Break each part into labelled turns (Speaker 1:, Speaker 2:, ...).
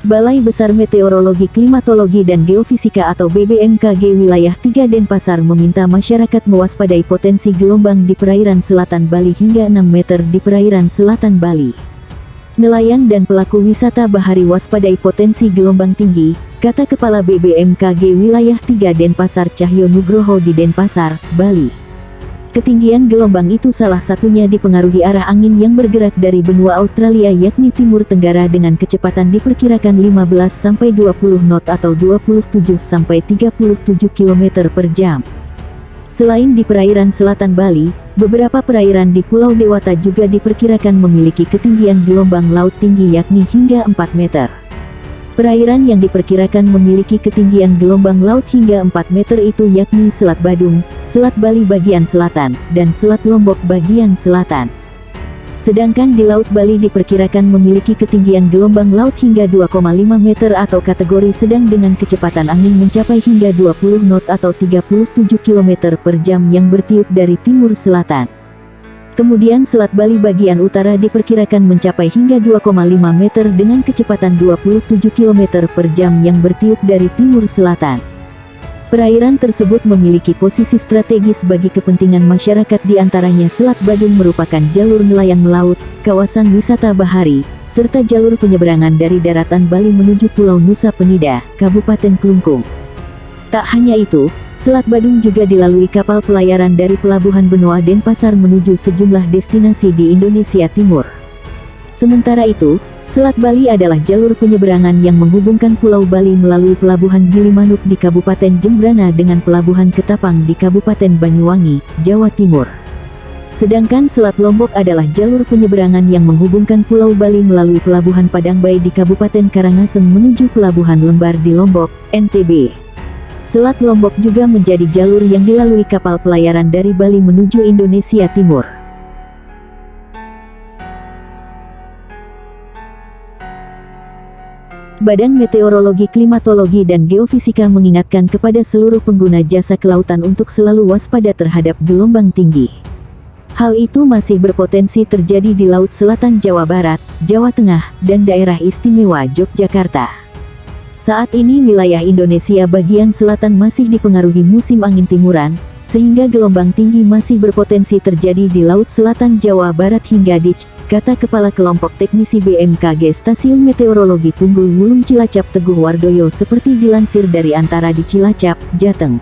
Speaker 1: Balai Besar Meteorologi Klimatologi dan Geofisika atau BBMKG Wilayah 3 Denpasar meminta masyarakat mewaspadai potensi gelombang di perairan selatan Bali hingga 6 meter di perairan selatan Bali. Nelayan dan pelaku wisata bahari waspadai potensi gelombang tinggi, kata Kepala BBMKG Wilayah 3 Denpasar Cahyo Nugroho di Denpasar, Bali. Ketinggian gelombang itu salah satunya dipengaruhi arah angin yang bergerak dari benua Australia yakni timur tenggara dengan kecepatan diperkirakan 15-20 knot atau 27-37 km per jam. Selain di perairan selatan Bali, beberapa perairan di Pulau Dewata juga diperkirakan memiliki ketinggian gelombang laut tinggi yakni hingga 4 meter. Perairan yang diperkirakan memiliki ketinggian gelombang laut hingga 4 meter itu yakni Selat Badung, Selat Bali bagian selatan, dan Selat Lombok bagian selatan. Sedangkan di Laut Bali diperkirakan memiliki ketinggian gelombang laut hingga 2,5 meter atau kategori sedang dengan kecepatan angin mencapai hingga 20 knot atau 37 km per jam yang bertiup dari timur selatan. Kemudian Selat Bali bagian utara diperkirakan mencapai hingga 2,5 meter dengan kecepatan 27 km per jam yang bertiup dari timur selatan. Perairan tersebut memiliki posisi strategis bagi kepentingan masyarakat, di antaranya Selat Badung merupakan jalur nelayan melaut, kawasan wisata bahari, serta jalur penyeberangan dari daratan Bali menuju Pulau Nusa Penida, Kabupaten Klungkung. Tak hanya itu, Selat Badung juga dilalui kapal pelayaran dari Pelabuhan Benoa Denpasar menuju sejumlah destinasi di Indonesia Timur. Sementara itu, Selat Bali adalah jalur penyeberangan yang menghubungkan Pulau Bali melalui Pelabuhan Gilimanuk di Kabupaten Jembrana dengan Pelabuhan Ketapang di Kabupaten Banyuwangi, Jawa Timur. Sedangkan Selat Lombok adalah jalur penyeberangan yang menghubungkan Pulau Bali melalui Pelabuhan Padangbai di Kabupaten Karangasem menuju Pelabuhan Lembar di Lombok, NTB. Selat Lombok juga menjadi jalur yang dilalui kapal pelayaran dari Bali menuju Indonesia Timur. Badan Meteorologi Klimatologi dan Geofisika mengingatkan kepada seluruh pengguna jasa kelautan untuk selalu waspada terhadap gelombang tinggi. Hal itu masih berpotensi terjadi di Laut Selatan Jawa Barat, Jawa Tengah, dan daerah istimewa Yogyakarta. Saat ini wilayah Indonesia bagian selatan masih dipengaruhi musim angin timuran, sehingga gelombang tinggi masih berpotensi terjadi di Laut Selatan Jawa Barat hingga Dich, kata Kepala Kelompok Teknisi BMKG Stasiun Meteorologi Tunggul Wulung Cilacap Teguh Wardoyo seperti dilansir dari Antara di Cilacap, Jateng.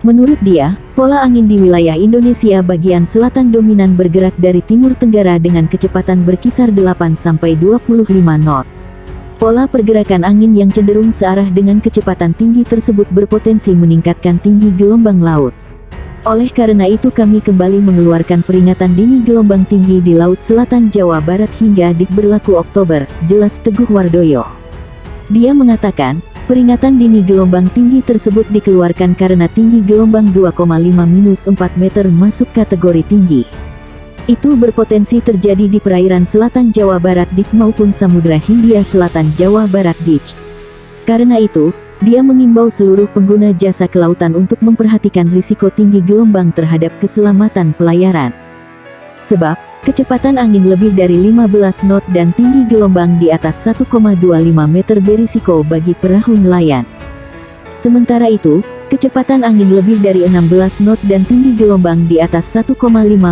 Speaker 1: Menurut dia, pola angin di wilayah Indonesia bagian selatan dominan bergerak dari timur tenggara dengan kecepatan berkisar 8-25 knot. Pola pergerakan angin yang cenderung searah dengan kecepatan tinggi tersebut berpotensi meningkatkan tinggi gelombang laut. Oleh karena itu kami kembali mengeluarkan peringatan dini gelombang tinggi di Laut Selatan Jawa Barat hingga berlaku Oktober, jelas Teguh Wardoyo. Dia mengatakan, peringatan dini gelombang tinggi tersebut dikeluarkan karena tinggi gelombang 2,5-4 meter masuk kategori tinggi. Itu berpotensi terjadi di perairan selatan Jawa Barat Dich maupun Samudra Hindia Selatan Jawa Barat Dich. Karena itu, dia mengimbau seluruh pengguna jasa kelautan untuk memperhatikan risiko tinggi gelombang terhadap keselamatan pelayaran. Sebab, kecepatan angin lebih dari 15 knot dan tinggi gelombang di atas 1,25 meter berisiko bagi perahu nelayan. Sementara itu, kecepatan angin lebih dari 16 knot dan tinggi gelombang di atas 1,5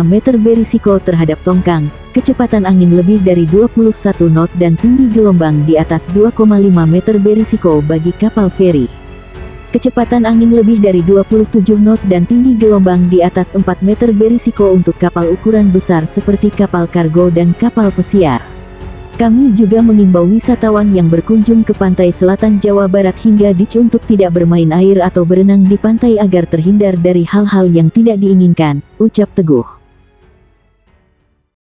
Speaker 1: meter berisiko terhadap tongkang, kecepatan angin lebih dari 21 knot dan tinggi gelombang di atas 2,5 meter berisiko bagi kapal feri. Kecepatan angin lebih dari 27 knot dan tinggi gelombang di atas 4 meter berisiko untuk kapal ukuran besar seperti kapal kargo dan kapal pesiar. Kami juga mengimbau wisatawan yang berkunjung ke pantai selatan Jawa Barat hingga Dich untuk tidak bermain air atau berenang di pantai agar terhindar dari hal-hal yang tidak diinginkan, ucap Teguh.